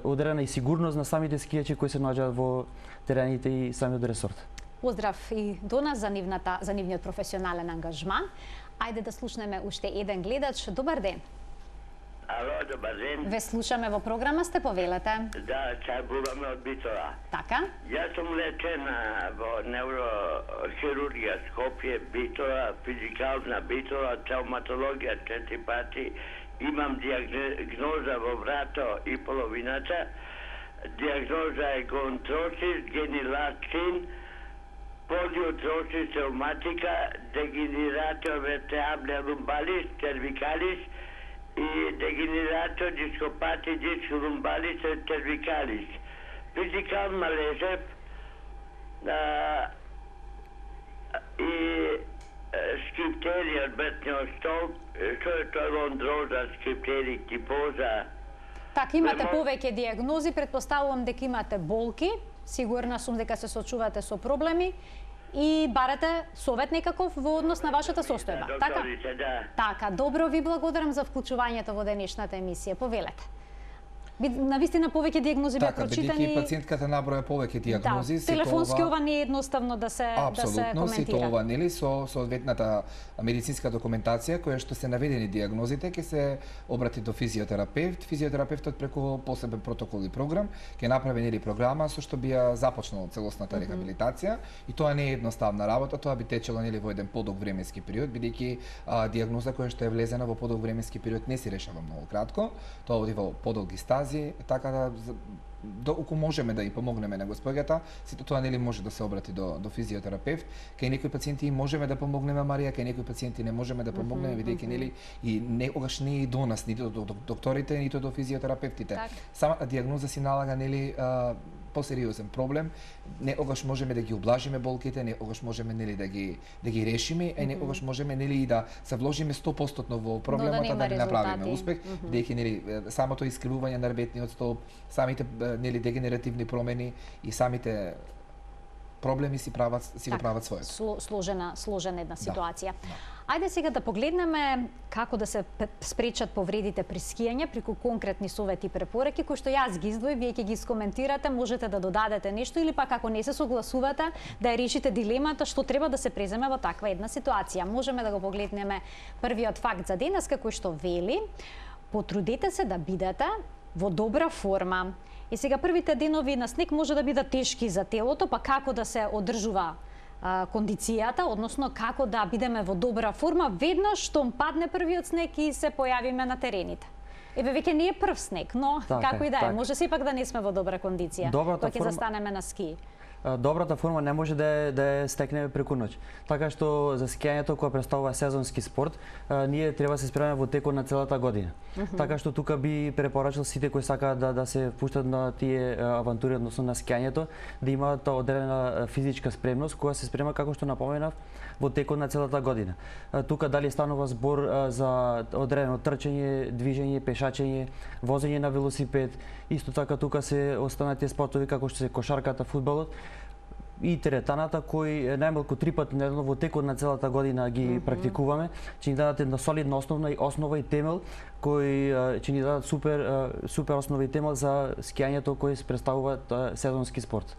одредена и сигурност на самите скијачи кои се наоѓаат во терените и самиот ресорт. Поздрав и до нас за нивниот професионален ангажман. Ајде да слушнеме уште еден гледач. Добар ден. Ало, добар ден. Ве слушаме во програма, сте повелете. Да, чагуваме од Битола. Така? Јас сум лечен во неврохирургија Скопје, Битола, физикална Битола, травматологија 4 пати. Имам диагноза во врато и половината. Диагноза е гонтросис, генилакчин, полиотроsis ревматика, дегенератор вертебралис лумбалис, cervicalis и дегенератор дископатидис лумбалис cervicalis. Физикална лежев и скиптерија одбетниот столб, што е тоа лондроза, скиптерик, типоза. Така, имате повеќе диагнози, предпоставувам дека имате болки, сигурна сум дека се соочувате со проблеми и барате совет некаков во однос на вашата состојба. Така? Да. Така, добро, ви благодарам за вклучувањето во денешната емисија. Повелете. Навистина повеќе диагнози беа прочитани. Бидејќи пациентката наброја повеќе диагнози, да, телефонски ова не е едноставно да се коментира. Апсолутно, сето ова нели со соодветната медицинска документација која што се наведени диагнозите ќе се обрати до физиотерапевт. Физиотерапевтот преку посебен протокол и програм ќе направи нели програма со што би ја започнал целосната рехабилитација и тоа не е едноставна работа, тоа би течело нели во еден подолг временски период, бидејќи диагноза која што е влезена во подолг временски период не се решава многу кратко, тоа оди во подолги стази, така да доколку можеме да им помогнеме на госпоѓата, сето тоа нели може да се обрати до физиотерапевт. Кај некои пациенти можеме да помогнеме, Марија, кај некои пациенти не можеме да помогнеме, бидејќи нели и некогаш не е и до нас, ниту до докторите, ниту до физиотерапевтите. Самата диагноза си налага нели посериозен проблем. Некогаш можеме да ги облажиме болките, некогаш можеме нели да ги решиме, а некогаш можеме нели и да се вложиме 100% во проблемот да не направиме успех, бидејќи нели самото искривување на арбетниот столб, самите нели дегенеративни промени и самите проблеми си го прават своето. Сложена една ситуација. Ајде сега да погледнеме како да се спречат повредите при скијање преку конкретни совети и препораки кои што јас ги издвоив, вие ќе ги скоментирате, можете да додадете нешто или пак ако не се согласувате да ја решите дилемата што треба да се преземе во таква една ситуација. Можеме да го погледнеме првиот факт за денеска кој што вели: потрудете се да бидете во добра форма. И сега првите денови на снег може да бидат тешки за телото, па како да се одржува кондицијата, односно како да бидеме во добра форма веднаш што падне првиот снег и се појавиме на терените. Еве веќе не е прв снег, но како и да е, може сепак да не сме во добра кондиција кога ќе застанеме на ски. Добрата форма не може да ја стекнеме преку ноќ. Така што за скијањето кога представува сезонски спорт, ние треба да се спремаме во текот на целата година. Така што тука би препорачал сите кои сакаат да се впуштат на тие авантури, односно на скијањето, да имаат одредена физичка спремност која се спрема, како што напоменав, во текот на целата година. Тука дали станува збор за одредено трчање, движење, пешачење, возење на велосипед, исто така тука се останати спортови како што се кошарката, фудбалот и теретаната кои најмалку 3 пати неделно во текот на целата година ги практикуваме, ќе ни дадат една солидна основа и темел кои ќе ни дадат супер основа и темел за скијањето кој се представува сезонски спорт.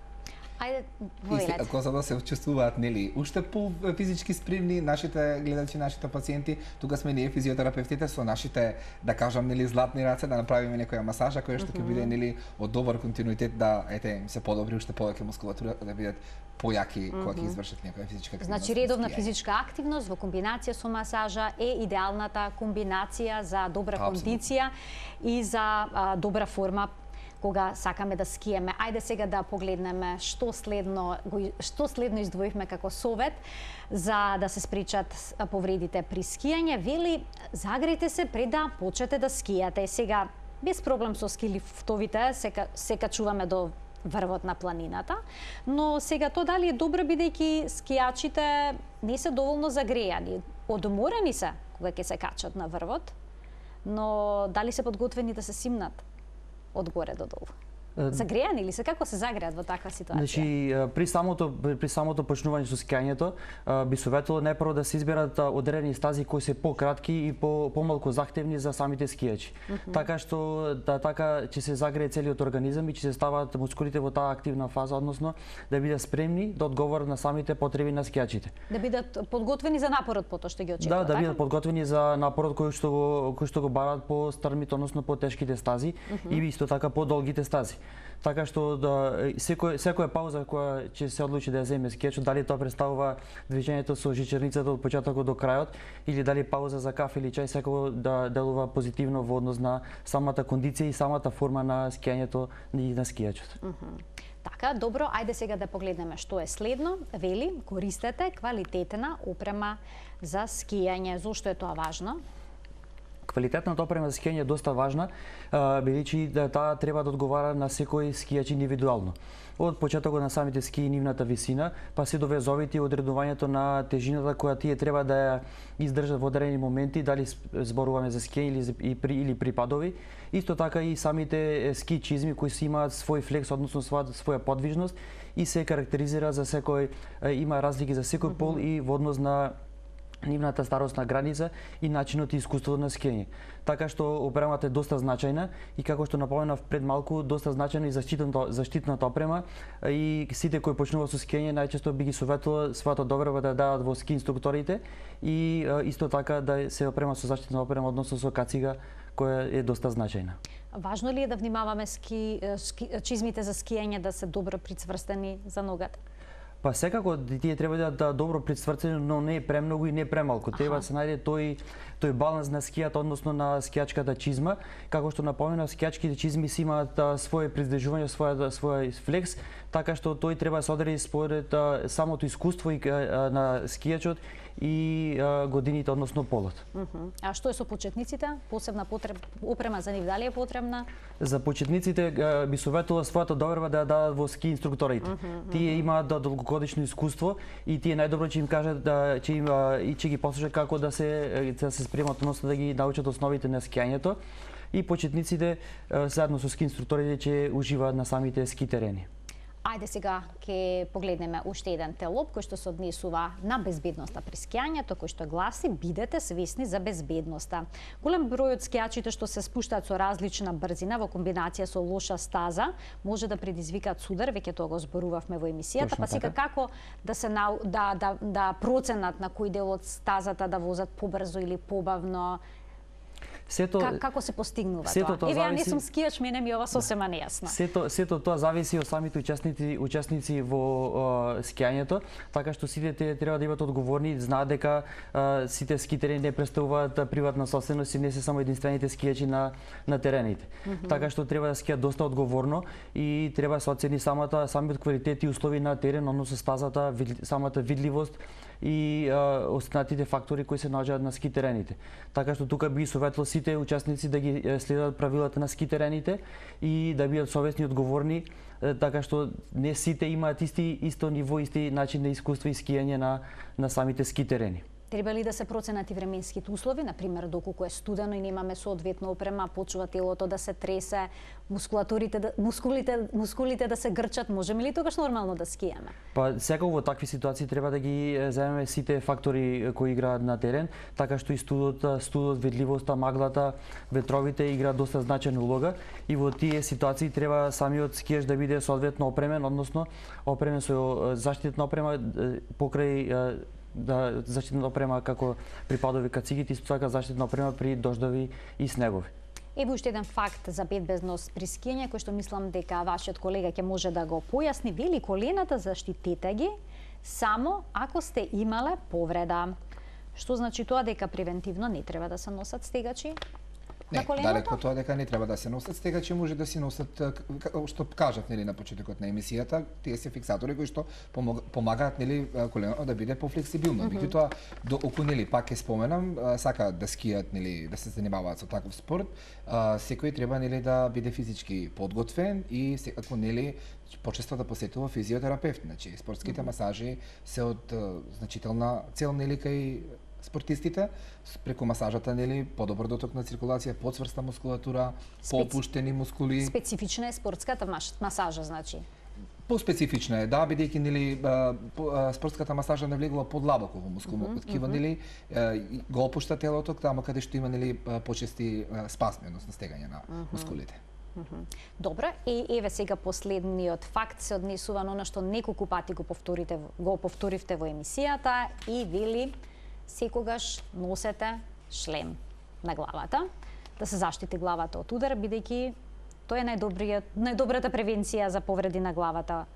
Ајде, ако за да се чувствуваат нели уште по физички спремни нашите гледачи, нашите пациенти, тука сме ние физиотерапевтите со нашите, да кажам, нели златни раце, да направиме некоја масажа која што ќе биде нели од добар континуитет, да се подобри уште повеќе мускулатура, да бидат појаки кога ќе извршат некоја физичка активност. Значи редовна физичка активност во комбинација со масажа е идеалната комбинација за добра кондиција и за добра форма кога сакаме да скиеме. Ајде сега да погледнеме што следно издвоивме како совет за да се спречат повредите при скијање. Вели, загрејте се пред да почнете да скијате. Сега без проблем со ски лифтовите се качуваме до врвот на планината, но сега тоа дали е добро бидејќи скијачите не се доволно загрејани, одморени се кога ќе се качат на врвот, но дали се подготвени да се симнат одгоре до долу? Загрејани ли се? Како се загреат во таква ситуација? Значи, при самото почнување со скијањето, би советувал најпрво да се изберат одредени стази кои се пократки и помалку захтевни за самите скијачи. Така што така ќе се загрее целиот организам и ќе се стават мускулите во таа активна фаза, односно да бидат спремни да одговорат на самите потреби на скијачите. Да бидат подготвени за напорот потоа што ги очекува. Да бидат подготвени за напорот кој што го бараат по стрмите, односно по тешките стази и исто така по долгите стази. Така што секоја пауза која ќе се одлучи да ја земе скијачот, дали тоа представува движењето со жичерницата од почетокот до крајот или дали пауза за кафе или чај, секој да делува позитивно во однос на самата кондиција и самата форма на скијањето и на скијачот. Така, добро, ајде сега да погледнеме што е следно. Вели, користете квалитетна опрема за скијање. Зошто е тоа важно? Квалитетната опрема за скијање е доста важна, бидејќи таа треба да одговара на секој скијач индивидуално. Од почетокот на самите ски и нивната висина, па се до везовите и одредувањето на тежината која тие треба да ја издржат во одредени моменти, дали зборуваме за скијање или припадови. Исто така и самите ски чизми кои си имаат свој флекс, односно своја подвижност и се карактеризира за секој, има разлики за секој пол и во однос на нивната старосна граница и начинот и искуството на скијање. Така што опремата е доста значајна и како што напоменав пред малку, доста значајна и заштитната опрема и сите кои почнуваат со скијање најчесто би ги советувал својата доверба да дадат во ски инструкторите и исто така да се опрема со заштитна опрема, односно со кацига која е доста значајна. Важно ли е да внимаваме чизмите за скијање да се добро прицврстени за ногата? Па секако тие треба да добро прицвртени, но не премногу и не премалку. Треба да се најде тој баланс на скијата, односно на скијачката чизма. Како што напоменав, скијачките чизми си имаат своје приздржување, свој флекс, така што тој треба да се одреди според самото искуство на скијачот и годините, односно полот. А што е со почетниците? Посебна опрема за нив дали е потребна? За почетниците би советувал својата доверба да ја дадат во ски инструкторите. Тие имаат долгогодишно искуство и тие најдобро ќе им кажат ќе ги послушат како да се спремат, односно да ги научат основите на скијањето. И почетниците заедно со ски инструкторите ќе уживаат на самите ски терени. Ајде сега ќе погледнеме уште еден телоп кој што се однесува на безбедноста при скијањето, кој што гласи: бидете свесни за безбедноста. Голем број од скијачите што се спуштаат со различна брзина во комбинација со лоша стаза може да предизвикаат судар, веќе тоа го зборувавме во емисијата, па сега како да се да проценат на кој дел од стазата да возат побрзо или побавно? Како се постигнува тоа? Еве, ја не сум скијач, мене ми ова сосема нејасно. Сето тоа зависи од самите учесници во скијањето, така што сите тие треба да имат одговорни, знаат дека сите скитери не представуваат приватна собственост и не се само единствените скијачи на терените. Така што треба да скијат доста одговорно и треба да се оцени самиот квалитет и услови на терен, односно стазата, самата видливост и останатите фактори кои се наоѓаат на ски терените. Така што тука би советувал сите учесници да ги следат правилата на ски терените и да бидат совесни и одговорни, така што не сите имаат исто ниво, исти начин на искуство и скијање на самите ски терени. Треба ли да се проценат и временските услови, например доколку е студено и немаме соодветна опрема, почува телото да се тресе, мускулите да се грчат, можеме ли тогаш нормално да скијаме? Па секако во такви ситуации треба да ги земеме сите фактори кои играат на терен, така што и студот, видливоста, маглата, ветровите играат доста значајна улога и во тие ситуации треба самиот скијач да биде соодветно опремен, односно опремен со заштитна опрема покрај заштитна опрема како при падови кацигите, исто така заштитна опрема при дождови и снегови. Еве уште еден факт за безбедност при скијање кој што мислам дека вашиот колега ќе може да го појасни. Вели колената заштитете ги само ако сте имале повреда. Што значи тоа, дека превентивно не треба да се носат стегачи? Не, далеко тоа дека не треба да се носат стегачи, може да се носат, што кажав нели на почетокот на емисијата, тие се фиксатори кои што помагаат нели коленото да биде пофлексибилно. Меѓутоа, доколку нели пак ќе споменам, сака да скијат нели да се занимаваат со таков спорт, секој треба нели да биде физички подготвен и секако нели почесто да посетува физиотерапевт. Значи спортските масажи се од значителна цел нели кај спортистите, преку масажата нели подобар доток на циркулација, подсврста мускулатура, попуштени мускули. Специфична е спортската масажа, значи. Поспецифична е, да, бидејќи нели спортската масажа навлегува подлабоко во мускулното ткиво, нели го опушта телото таму каде што има нели почести спазми, односно стегање на мускулите. Добро, и еве сега последниот факт се однесува на она што неколку пати го повторивте во емисијата и вели секогаш носете шлем на главата, да се заштити главата од удар, бидејќи тоа е најдобрата превенција за повреди на главата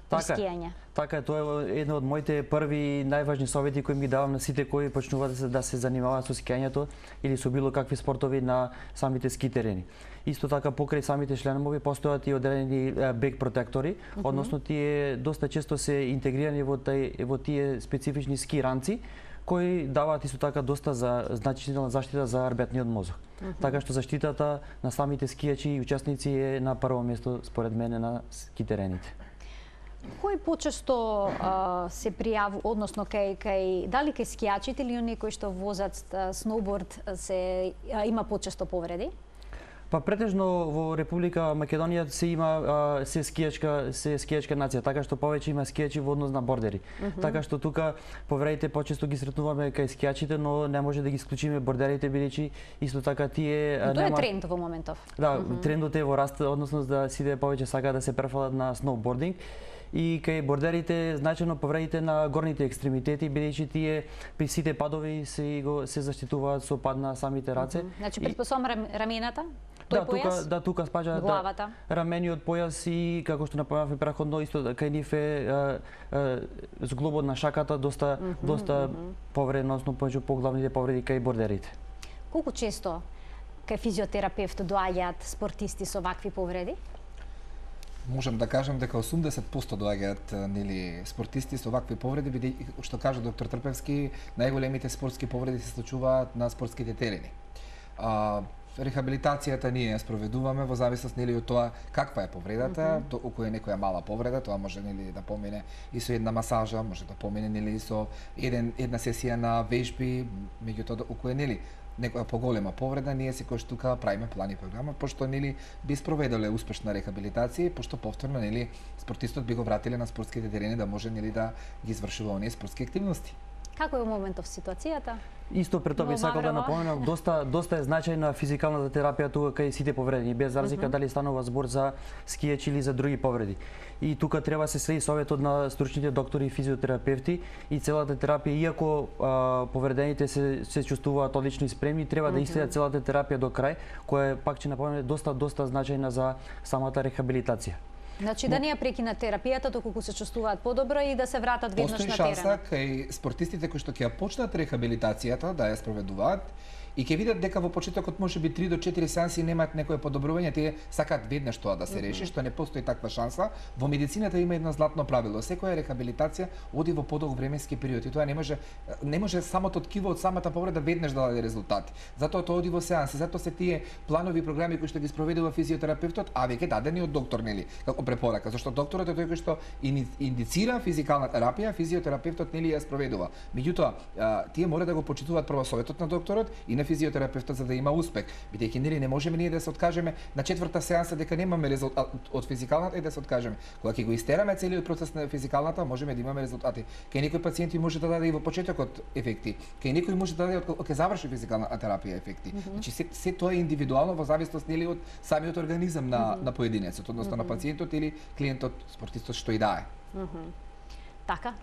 при скијање. Така, тоа е една од моите први најважни совети кои ги давам на сите кои почнуваат да се занимаваат со скијањето или со било какви спортови на самите ски терени. Исто така покрај самите шлемови постојат и одредени бек протектори, односно тие доста често се интегрирани во тие специфични ски ранци кои даваат исто така доста значителна заштита за арбетниот мозок. Така што заштитата на самите скијачи и учесници е на прво место според мене на ски терените. Кој почесто се пријавува, односно дали кај скијачите или оние кои што возат сноуборд има почесто повреди? Па претежно во Република Македонија се има се скијачка нација, така што повеќе има скијачи во однос на бордери. Така што тука повредите почесто ги сретнуваме кај скијачите, но не може да ги исклучиме бордерите бидејќи исто така тие тоа е тренд во моментов. Да, трендот е во раст, односно да сите повеќе сакаат да се префалат на сноубординг. И кај бордерите значајно повредите на горните екстремитети, бидејќи тие при сите падови се заштитуваат со пад на самите раце. Значи предпоставам рамената? Тука спаѓа рамениот појас и како што напоменавме претходно, исто кај нив е зглобот на шаката доста повредено, односно поглавните повреди кај бордерите. Колку често кај физиотерапевт доаѓаат спортисти со вакви повреди? Можам да кажам дека 80% доаѓаат нели спортисти со вакви повреди, бидејќи што кажа доктор Трпевски, најголемите спортски повреди се случуваат на спортските терени. Рехабилитацијата ние ја спроведуваме во зависност нели од тоа каква е повредата, ако е некоја мала повреда, тоа може нели да помине и со една масажа, може да помине нели со една сесија на вежби, меѓутоа ако е нели некоја поголема повреда, ние секојаш тука правиме план и програма, пошто нели би спроведеле успешна рехабилитација, пошто повторно нели спортистот би го вратиле на спортските терени да може нели да ги извршува оние спортски активности. Како е во моментов ситуацијата? Исто пред тоа би сакал да напоменам, доста е значајна физикалната терапија тука кај сите повредени, без разлика дали станува збор за скијач или за други повреди. И тука треба се следи советот на стручните доктори и физиотерапевти и целата терапија, иако повредените се чувствуваат одлично и спремни, треба да иследат целата терапија до крај, која е, пак ќе напоменам, доста значајна за самата рехабилитација. Значи да не ја прекинат терапијата доколку се чувствуваат подобро и да се вратат веднаш на терен. Постои шанса кај спортистите кои што ќе ја почнат рехабилитацијата да ја спроведуваат и ќе видат дека во почетокот може би 3 до 4 сеанси немаат некое подобрување, тие сакаат веднаш тоа да се реши, што не постои таква шанса. Во медицината има едно златно правило: секоја рехабилитација оди во подолг временски период и тоа не може самото ткиво од самата повреда веднаш да даде резултати. Затоа тоа оди во сеанси, затоа се тие планови програми кои што ги спроведува физиотерапевтот, а веќе дадени од доктор, нели, како препорака, зашто докторот е тој кој што индицира физикална терапија, физиотерапевтот нели ја спроведува. Меѓутоа, тие мора да го почитуваат прво советот на докторот и на физиотерапевтот за да има успех. Бидејќи нели не можеме ние да се откажеме на четврта сеанса дека немаме резултат од физикалната и да се откажеме. Кога ќе го истераме целиот процес на физикалната, можеме да имаме резултати. Кај некои пациенти може да даде и во почетокот ефекти, кај некои може да даде кога ќе заврши физикалната терапија ефекти. Значи се тоа е индивидуално во зависност нели од самиот организам на поединецот, односно на пациентот или клиентот, спортистот што и да е. Така,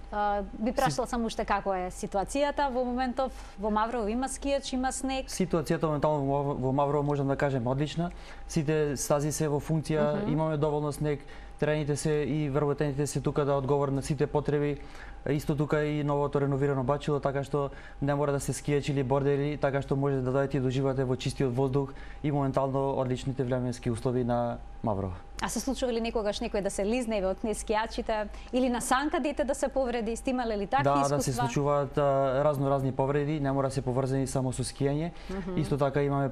би прашала само уште како е ситуацијата во моментов во Маврово, има скијач, има снег? Ситуацијата моментално во Маврово можам да кажем одлична. Сите стази се во функција, имаме доволно снег, терените се и вработените се тука да одговорат на сите потреби. Исто тука и новото реновирано бачило, така што не мора да се скијач или бордери, така што може да дојдете и да уживате во чистиот воздух и моментално одличните временски услови на Маврово. А се случува ли некогаш некој да се лизне од скијачите или на санка дете да се повреди? Сте имале ли такви искуства? Да, се случуваат разни повреди, не мора да се поврзани само со скијање. Исто така имаме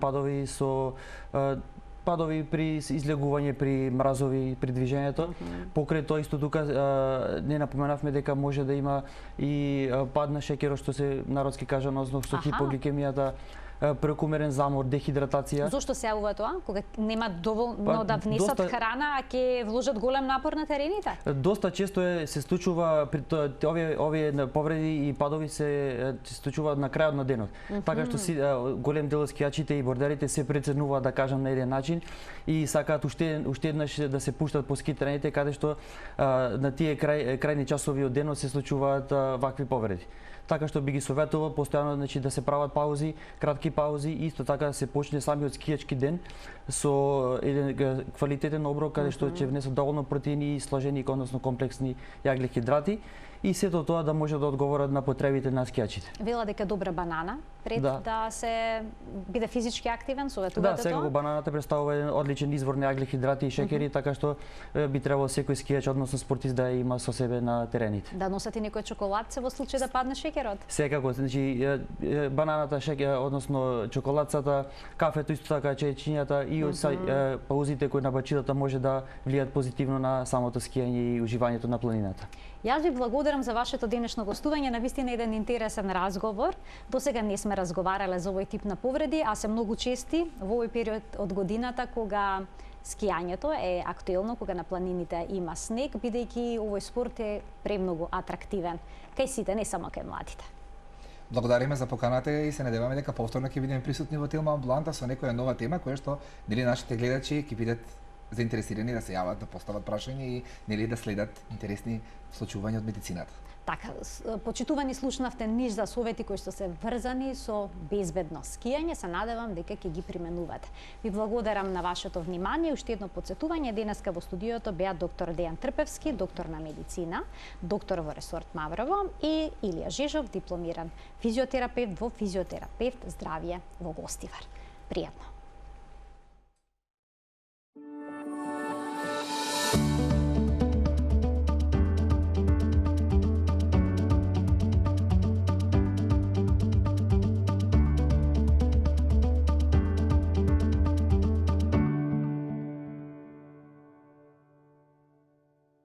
падови при излегување, при мразови, при движењето. Покрај тоа исто тука не напоменавме дека може да има и пад на шеќерот, што се народски кажа, односно што хипогликемијата, прекумерен замор, дехидратација. Зошто се јавува тоа? Кога нема доволно да внесат храна, а ќе вложат голем напор на терените? Доста често се случува при овие повреди и падови се случуваат на крајот на денот. Така што голем дел од скијачите и бордерите се преценуваат, да кажам, на еден начин и сакаат уште еднаш да се пуштат по ски терените каде што на тие крајни часови од денот се случуваат вакви повреди. Така што би ги советувал постојано, значи, да се прават паузи, кратки паузи, исто така да се почне самиот скијачки ден со еден квалитетен оброк каде што ќе внесат доволно протеини и слажени, односно комплексни јаглихидрати и сето тоа да може да одговорат на потребите на скијачите. Вела дека добра банана пред да се биде физички активен, советувате тоа? Да, секако бананата представува еден одличен извор на јаглихидрати и шеќери, така што би требало секој скијач, односно спортист, да има со себе на терените. Да носат и некој чоколадце во случај да падне шеќерот? Секако, значи бананата, односно чоколадцата, кафето, исто така чајчињата и паузите кои на бачилата може да влијат позитивно на самото скијање и уживањето на планината. Јас ви благодарам за вашето денешно гостување, навистина еден интересен разговор. Досега не сме разговарале за овој тип на повреди, а се многу чести во овој период од годината кога скијањето е актуелно, кога на планините има снег, бидејќи овој спорт е премногу атрактивен кај сите, не само кај младите. Благодариме за поканата и се надеваме дека повторно ќе бидеме присутни во Телма амбуланта со некоја нова тема која што нели нашите гледачи ќе бидат заинтересирани да се јават, да постават прашања и нели да следат интересни случувања од медицината. Така, почитувани, слушнавте низ за совети кои што се врзани со безбедно скијање, се надевам дека ќе ги применувате. Ви благодарам на вашето внимание. Уште едно потсетување, денеска во студиото беа доктор Дејан Трпевски, доктор на медицина, доктор во ресорт Маврово и Илија Жежов, дипломиран физиотерапевт во физиотерапевт здравје во Гостивар. Пријатно.